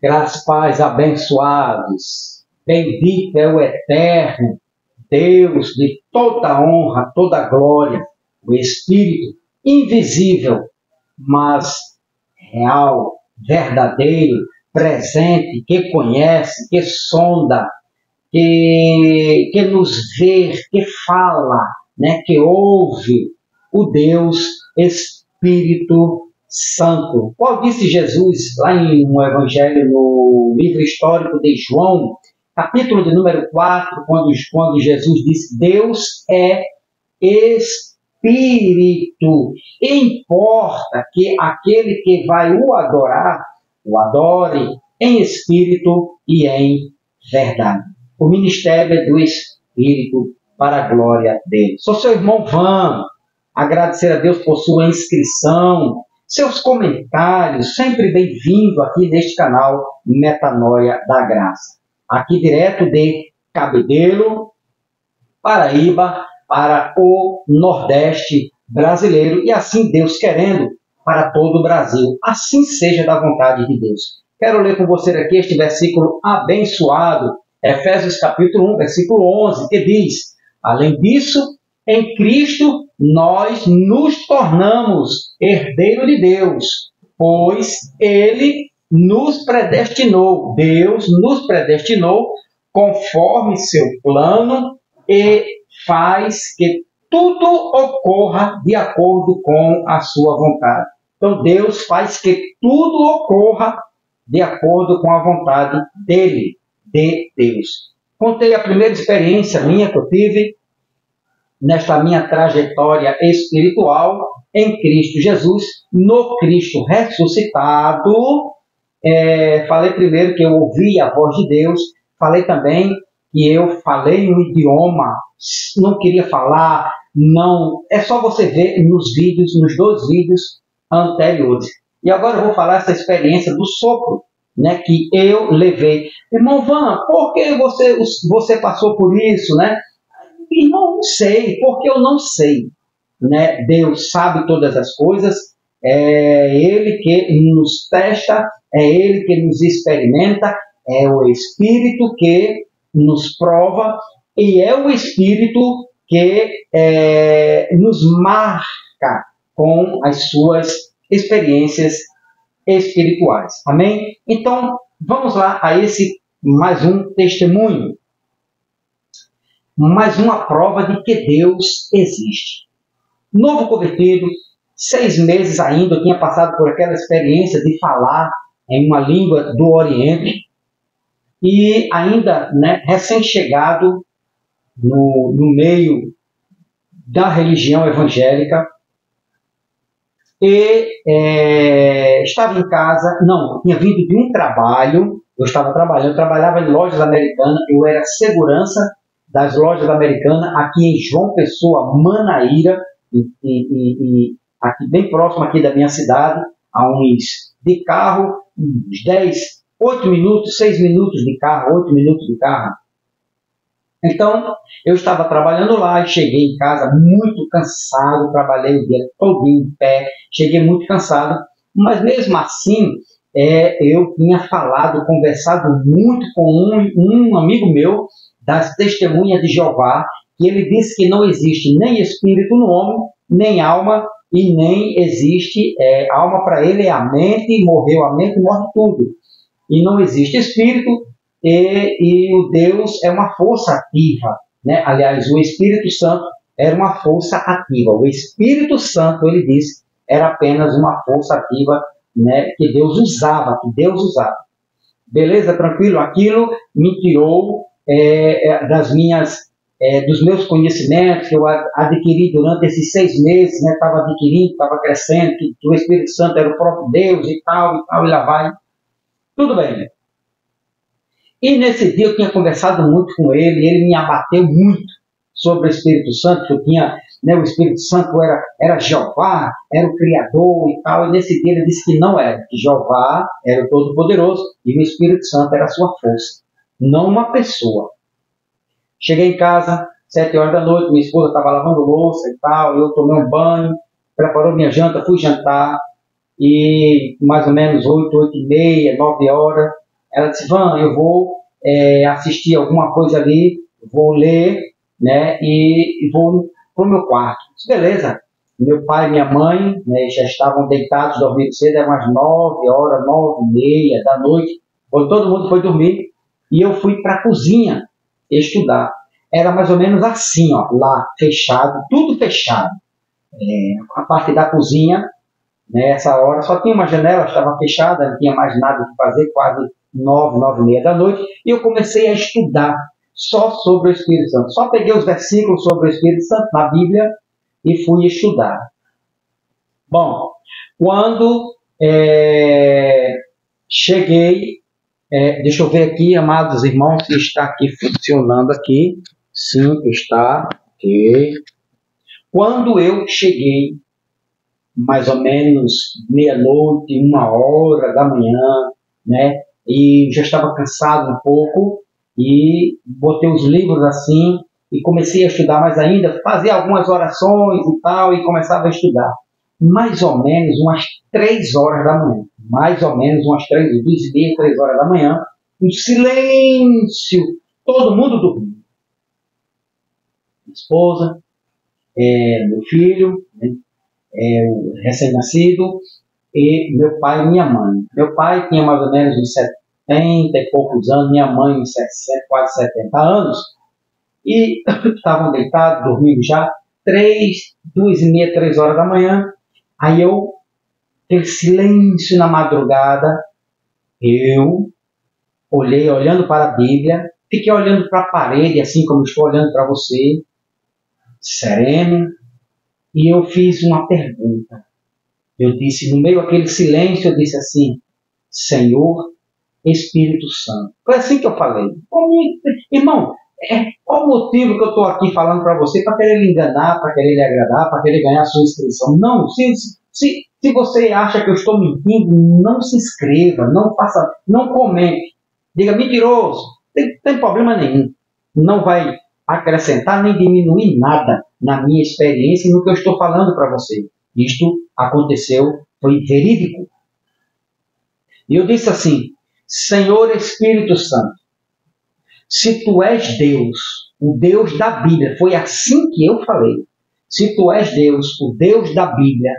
Graças, paz, abençoados. Bendito é o eterno Deus de toda honra, toda glória, o Espírito invisível, mas real, verdadeiro, presente, que conhece, que sonda, que nos vê, que fala, né, que ouve, o Deus Espírito Santo. Qual disse Jesus lá no Evangelho, no livro histórico de João, capítulo de número 4, quando Jesus disse: Deus é Espírito. Importa que aquele que vai o adorar, o adore em espírito e em verdade. O ministério é do Espírito para a glória dele. Sou seu irmão Van, agradecer a Deus por sua inscrição, seus comentários, sempre bem-vindo aqui neste canal Metanoia da Graça. Aqui direto de Cabedelo, Paraíba, para o Nordeste brasileiro, e assim Deus querendo, para todo o Brasil. Assim seja da vontade de Deus. Quero ler com você aqui este versículo abençoado, Efésios capítulo 1, versículo 11, que diz: além disso, em Cristo nós nos tornamos herdeiros de Deus, pois Ele nos predestinou, Deus nos predestinou conforme seu plano e faz que tudo ocorra de acordo com a sua vontade. Então Deus faz que tudo ocorra de acordo com a vontade dele, de Deus. Contei a primeira experiência minha que eu tive nesta minha trajetória espiritual em Cristo Jesus, no Cristo ressuscitado. Falei primeiro que eu ouvi a voz de Deus, falei também que eu falei um idioma, não queria falar, não. É só você ver nos vídeos, nos 2 vídeos anteriores. E agora eu vou falar essa experiência do sopro, né, que eu levei. Irmão Van, por que você passou por isso, né? Irmão, não sei, porque eu não sei, né? Deus sabe todas as coisas, é Ele que nos testa, é Ele que nos experimenta, é o Espírito que nos prova e é o Espírito que nos marca com as suas experiências espirituais. Amém? Então, vamos lá a esse mais um testemunho, mais uma prova de que Deus existe. Novo convertido, 6 meses ainda, eu tinha passado por aquela experiência de falar em uma língua do Oriente, e ainda, né, recém-chegado no meio da religião evangélica, e estava em casa, não, eu tinha vindo de um trabalho, eu trabalhava em lojas americanas, eu era segurança das lojas americanas aqui em João Pessoa, Manaíra, e aqui bem próximo aqui da minha cidade, a uns de carro, uns 8 minutos, 6 minutos de carro, 8 minutos de carro. Então, eu estava trabalhando lá e cheguei em casa muito cansado, trabalhei o dia todo em pé, cheguei muito cansado, mas mesmo assim, eu tinha conversado muito com um amigo meu, das Testemunhas de Jeová, que ele disse que não existe nem espírito no homem, nem alma, e nem existe alma. Para ele é a mente, morreu a mente, morre tudo. E não existe espírito, e o Deus é uma força ativa, né? Aliás, o Espírito Santo era uma força ativa. O Espírito Santo, ele disse, era apenas uma força ativa, né, que Deus usava. Beleza, tranquilo? Aquilo me tirou dos meus conhecimentos que eu adquiri durante esses 6 meses, né? Estava adquirindo, estava crescendo, que o Espírito Santo era o próprio Deus e tal, e lá vai. Tudo bem. E nesse dia eu tinha conversado muito com ele, e ele me abateu muito sobre o Espírito Santo, que eu tinha, né, o Espírito Santo era Jeová, era o Criador e tal, e nesse dia ele disse que não era, que Jeová era o Todo-Poderoso e o Espírito Santo era a sua força, não uma pessoa. Cheguei em casa, 7 horas da noite, minha esposa estava lavando louça e tal, eu tomei um banho, preparou minha janta, fui jantar, e mais ou menos 8, 8 e meia, 9 horas, Ela disse, Van, eu vou assistir alguma coisa ali, vou ler, né, e vou para o meu quarto. Eu disse, beleza. Meu pai e minha mãe, né, já estavam deitados, dormindo cedo, eram umas 9 horas, 9h30 da noite, quando todo mundo foi dormir, e eu fui para a cozinha estudar. Era mais ou menos assim, ó, lá, fechado, tudo fechado. A parte da cozinha, nessa hora, só tinha uma janela, estava fechada, não tinha mais nada que fazer, quase 9, 9h30 da noite, e eu comecei a estudar só sobre o Espírito Santo. Só peguei os versículos sobre o Espírito Santo na Bíblia e fui estudar. Bom, quando cheguei, deixa eu ver aqui, amados irmãos, se está aqui funcionando aqui. Sim, está. Ok. Quando eu cheguei, mais ou menos meia-noite, 1h da manhã, né? E já estava cansado um pouco e botei os livros assim e comecei a estudar mais ainda, fazia algumas orações e tal e começava a estudar. Mais ou menos umas 3h da manhã, mais ou menos umas 2h30, 3h da manhã, um silêncio, todo mundo dormindo. Minha esposa, meu filho, né? O recém-nascido, e meu pai e minha mãe. Meu pai tinha mais ou menos uns 70 e poucos anos, minha mãe uns 60, quase 70 anos, e estavam deitados, dormindo já, 2h30, 3h da manhã. Aí aquele silêncio na madrugada, eu olhei, olhando para a Bíblia, fiquei olhando para a parede, assim como estou olhando para você, sereno, e eu fiz uma pergunta. Eu disse, no meio daquele silêncio, eu disse assim, Senhor, Espírito Santo. Foi assim que eu falei. Irmão, qual o motivo que eu estou aqui falando para você? Para querer lhe enganar, para querer lhe agradar, para querer ganhar a sua inscrição? Não, se você acha que eu estou mentindo, não se inscreva, não comente. Diga, mentiroso, tem problema nenhum. Não vai acrescentar nem diminuir nada na minha experiência e no que eu estou falando para você. Isto aconteceu, foi verídico. E eu disse assim, Senhor Espírito Santo, se tu és Deus, o Deus da Bíblia, foi assim que eu falei, se tu és Deus, o Deus da Bíblia,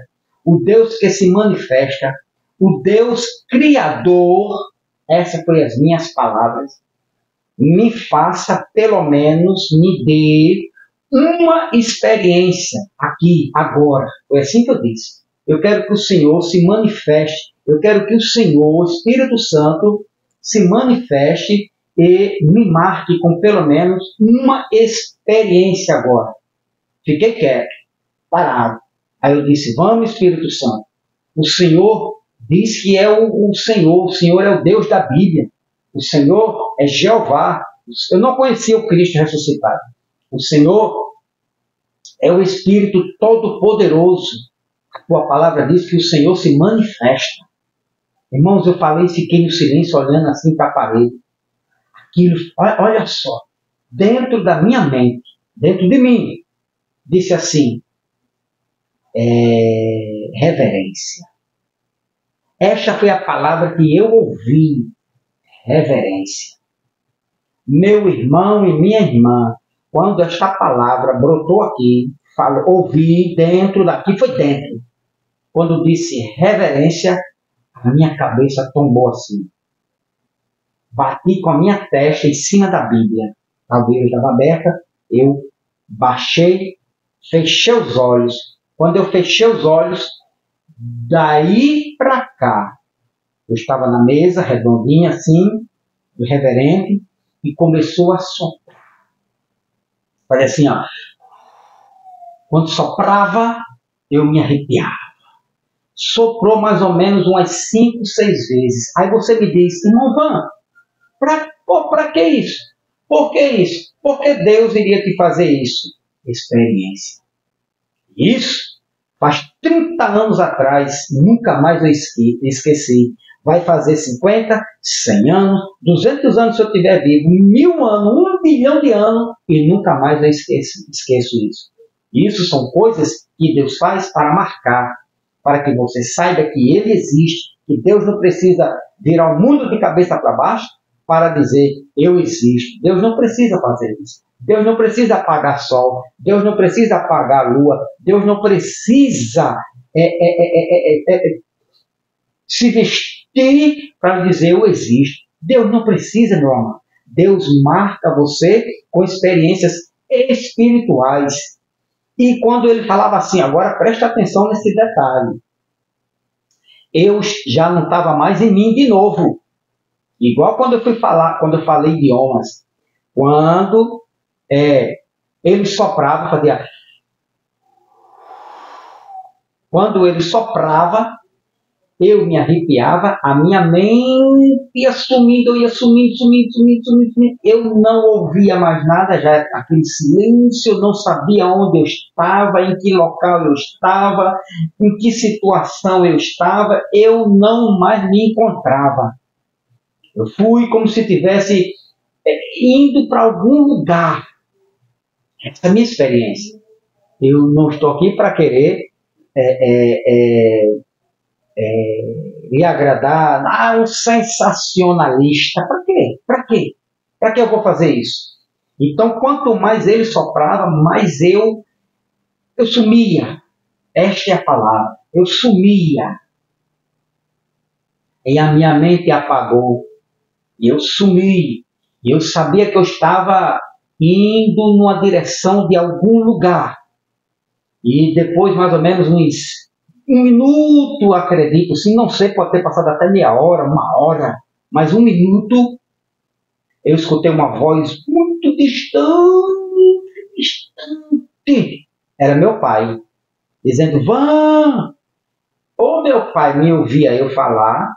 o Deus que se manifesta, o Deus criador, essas foram as minhas palavras, me faça, pelo menos, me dê uma experiência aqui, agora. Foi assim que eu disse. Eu quero que o Senhor se manifeste. Eu quero que o Senhor, o Espírito Santo, se manifeste e me marque com pelo menos uma experiência agora. Fiquei quieto, parado. Aí eu disse, vamos, Espírito Santo. O Senhor diz que é o Senhor é o Deus da Bíblia. O Senhor é Jeová. Eu não conhecia o Cristo ressuscitado. O Senhor é o Espírito Todo-Poderoso. A tua palavra diz que o Senhor se manifesta. Irmãos, eu falei e fiquei no silêncio olhando assim para a parede. Aquilo, olha só, dentro da minha mente, dentro de mim, disse assim, reverência. Esta foi a palavra que eu ouvi, reverência. Meu irmão e minha irmã, quando esta palavra brotou aqui, ouvi dentro daqui, foi dentro. Quando disse reverência, a minha cabeça tombou assim. Bati com a minha testa em cima da Bíblia. A Bíblia estava aberta, eu baixei, fechei os olhos. Quando eu fechei os olhos, daí para cá, eu estava na mesa, redondinha assim, do reverente, e começou a soprar. Fazia assim, ó. Quando soprava, eu me arrepiava. Soprou mais ou menos umas 5, 6 vezes. Aí você me diz, irmão Van, para que isso? Por que isso? Por que Deus iria te fazer isso? Experiência. Isso faz 30 anos atrás, nunca mais eu esqueci. Vai fazer 50, 100 anos, 200 anos se eu estiver vivo, 1000 anos, 1 bilhão de anos, e nunca mais eu esqueço isso. Isso são coisas que Deus faz para marcar, para que você saiba que Ele existe que Deus não precisa virar o mundo de cabeça para baixo para dizer, eu existo. Deus não precisa fazer isso. Deus não precisa apagar sol. Deus não precisa apagar a lua. Deus não precisa se vestir para dizer, eu existo. Deus não precisa, meu amado. Deus marca você com experiências espirituais. E quando ele falava assim, agora preste atenção nesse detalhe. Eu já não estava mais em mim de novo. Igual quando eu fui falar, quando eu falei idiomas. Quando ele soprava, fazia... Quando ele soprava, eu me arrepiava, a minha mente ia sumindo, eu ia sumindo. Eu não ouvia mais nada, já aquele silêncio, eu não sabia onde eu estava, em que local eu estava, em que situação eu estava, eu não mais me encontrava. Eu fui como se estivesse indo para algum lugar. Essa é a minha experiência. Eu não estou aqui para querer lhe agradar, um sensacionalista. Para quê? Para que eu vou fazer isso? Então, quanto mais ele soprava, mais eu sumia. Esta é a palavra. Eu sumia. E a minha mente apagou. E eu sumi. E eu sabia que eu estava indo numa direção de algum lugar. E depois, mais ou menos, uns 1 minuto, acredito, sim, não sei, pode ter passado até meia hora, 1 hora, mas 1 minuto, eu escutei uma voz muito distante. Era meu pai, dizendo, vã! Ou meu pai me ouvia eu falar,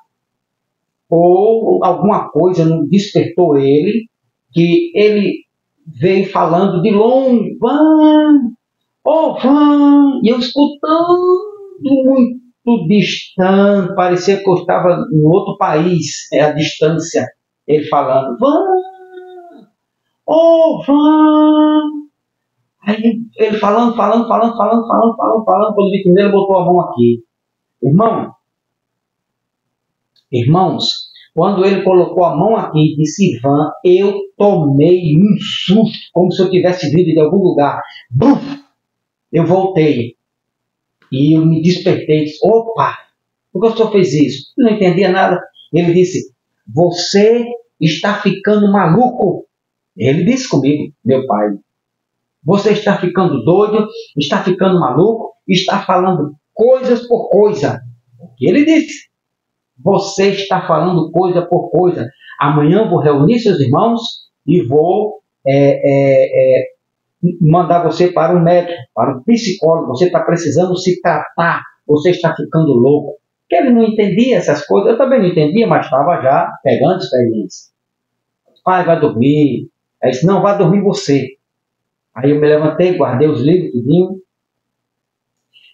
ou alguma coisa despertou ele, que ele veio falando de longe, vã! Oh, vã! E eu escutando, muito distante, parecia que eu estava em outro país, a distância, ele falando, vã, oh, vã, aí ele falando, quando vi primeiro, botou a mão aqui, irmãos, quando ele colocou a mão aqui e disse, vã, eu tomei um susto, como se eu tivesse vindo de algum lugar, buf, eu voltei, e eu me despertei e disse, opa, por que o senhor fez isso? Eu não entendia nada. Ele disse, você está ficando maluco. Ele disse comigo, meu pai, você está ficando doido, está ficando maluco, está falando coisas por coisa. O que ele disse? Você está falando coisa por coisa. Amanhã eu vou reunir seus irmãos e vou mandar você para um médico, para um psicólogo. Você está precisando se tratar, você está ficando louco. Porque ele não entendia essas coisas, eu também não entendia, mas estava já pegando experiência. Pai, vai dormir. Aí disse, não, vai dormir você. Aí eu me levantei, guardei os livros, tudinho.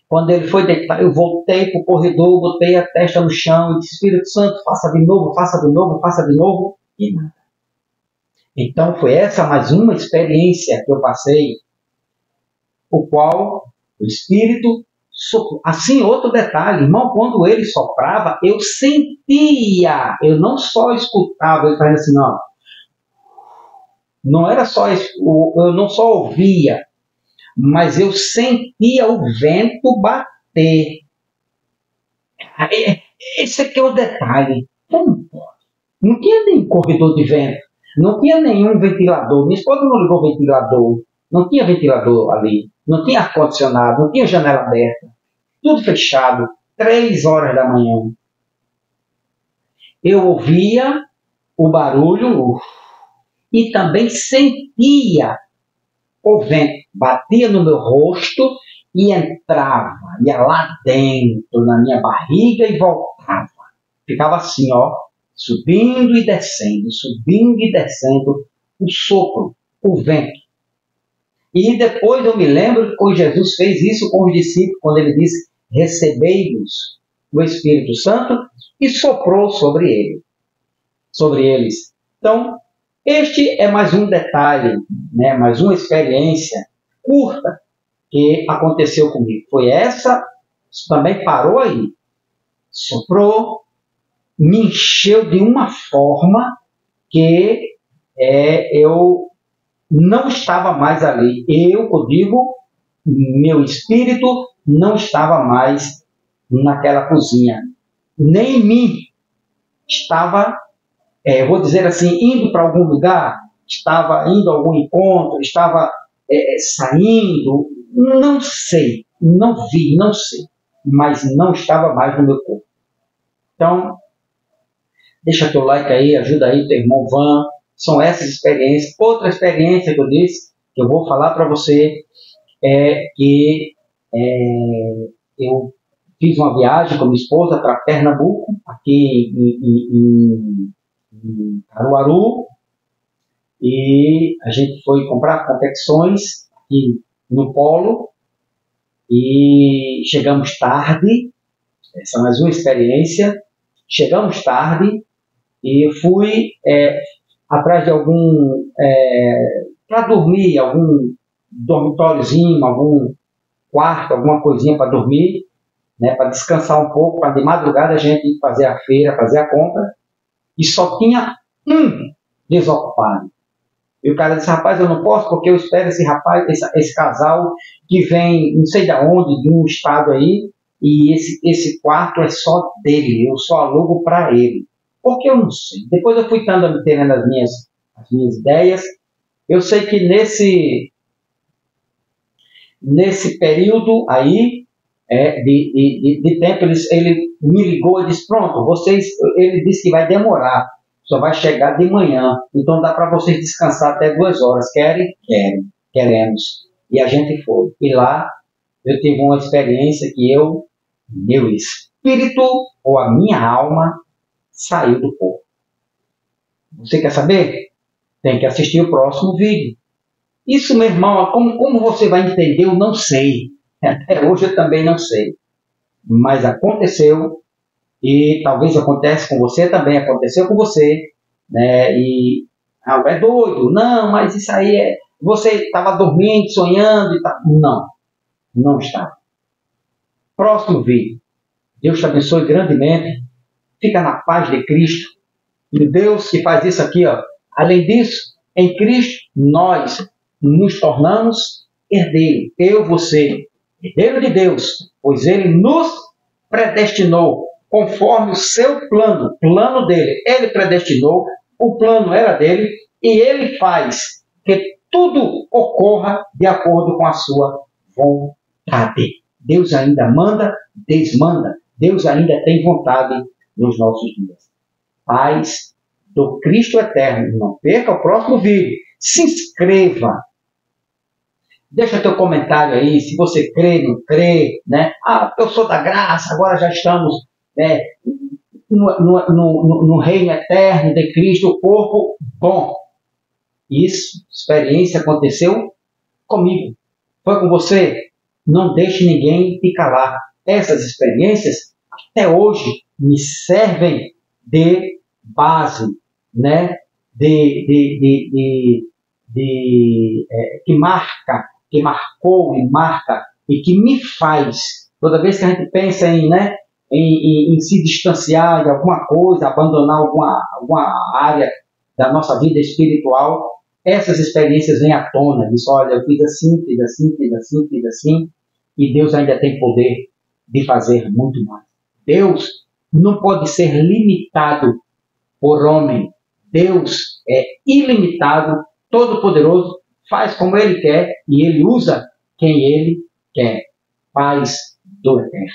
Quando ele foi deitar, eu voltei para o corredor, botei a testa no chão e disse, Espírito Santo, faça de novo, e nada. Então foi essa mais uma experiência que eu passei, o qual o Espírito soprou. Assim, outro detalhe, irmão, quando ele soprava, eu sentia, eu não só escutava, ele fazia assim, não era só, eu não só ouvia, mas eu sentia o vento bater. Esse aqui é o detalhe. Não tinha nem corredor de vento. Não tinha nenhum ventilador. Minha esposa não ligou ventilador. Não tinha ventilador ali. Não tinha ar-condicionado. Não tinha janela aberta. Tudo fechado. 3 horas da manhã. Eu ouvia o barulho e também sentia o vento. Batia no meu rosto e entrava. Ia lá dentro, na minha barriga e voltava. Ficava assim, subindo e descendo, o sopro, o vento. E depois eu me lembro que Jesus fez isso com os discípulos, quando ele disse, recebei-vos o Espírito Santo, e soprou sobre eles. Então, este é mais um detalhe, mais uma experiência curta que aconteceu comigo. Foi essa, também parou aí, soprou, me encheu de uma forma que eu não estava mais ali. Eu digo, meu espírito não estava mais naquela cozinha. Nem em mim estava, vou dizer assim, indo para algum lugar, estava indo a algum encontro, estava saindo, não sei, não vi, não sei, mas não estava mais no meu corpo. Então, deixa teu like aí, ajuda aí teu irmão Van. São essas experiências. Outra experiência que eu disse, que eu vou falar para você, é que eu fiz uma viagem com minha esposa para Pernambuco, aqui em Caruaru, e a gente foi comprar confecções aqui no Polo, e chegamos tarde. Essa é mais uma experiência. Chegamos tarde e fui atrás de algum, para dormir, algum dormitóriozinho, algum quarto, alguma coisinha para dormir, né, para descansar um pouco, para de madrugada a gente fazer a feira, fazer a compra, e só tinha um desocupado. E o cara disse, rapaz, eu não posso porque eu espero esse rapaz, esse casal que vem, não sei de onde, de um estado aí, e esse quarto é só dele, eu só alugo para ele. Porque eu não sei. Depois eu fui estando tendo as minhas ideias. Eu sei que nesse período aí de tempo, ele me ligou e disse, pronto, ele disse que vai demorar, só vai chegar de manhã, então dá para vocês descansar até 2 horas. Querem? Queremos. E a gente foi. E lá eu tive uma experiência que meu espírito ou a minha alma saiu do corpo. Você quer saber? Tem que assistir o próximo vídeo. Isso, meu irmão, como você vai entender, eu não sei. Até hoje eu também não sei. Mas aconteceu, e talvez aconteça com você também, aconteceu com você, né? E é doido, não, mas isso aí você estava dormindo, sonhando e tal. Não estava. Próximo vídeo. Deus te abençoe grandemente. Fica na paz de Cristo. E Deus que faz isso aqui, ó. Além disso, em Cristo, nós nos tornamos herdeiro. Eu, você, herdeiro de Deus, pois Ele nos predestinou conforme o seu plano dele. Ele predestinou, o plano era dele, e Ele faz que tudo ocorra de acordo com a sua vontade. Deus ainda manda, desmanda. Deus ainda tem vontade nos nossos dias. Paz do Cristo eterno. Não perca o próximo vídeo. Se inscreva. Deixa teu comentário aí, se você crê, não crê, né? Eu sou da graça, agora já estamos no reino eterno de Cristo, o corpo bom. Isso, experiência aconteceu comigo. Foi com você? Não deixe ninguém te calar. Essas experiências, até hoje, me servem de base, né? Que marcou e marca e que me faz, toda vez que a gente pensa em se distanciar de alguma coisa, abandonar alguma área da nossa vida espiritual, essas experiências vêm à tona. Diz, olha, eu fiz assim, fiz assim, fiz assim, fiz assim, e Deus ainda tem poder de fazer muito mais. Deus não pode ser limitado por homem. Deus é ilimitado, todo-poderoso, faz como Ele quer e Ele usa quem Ele quer. Paz do Eterno.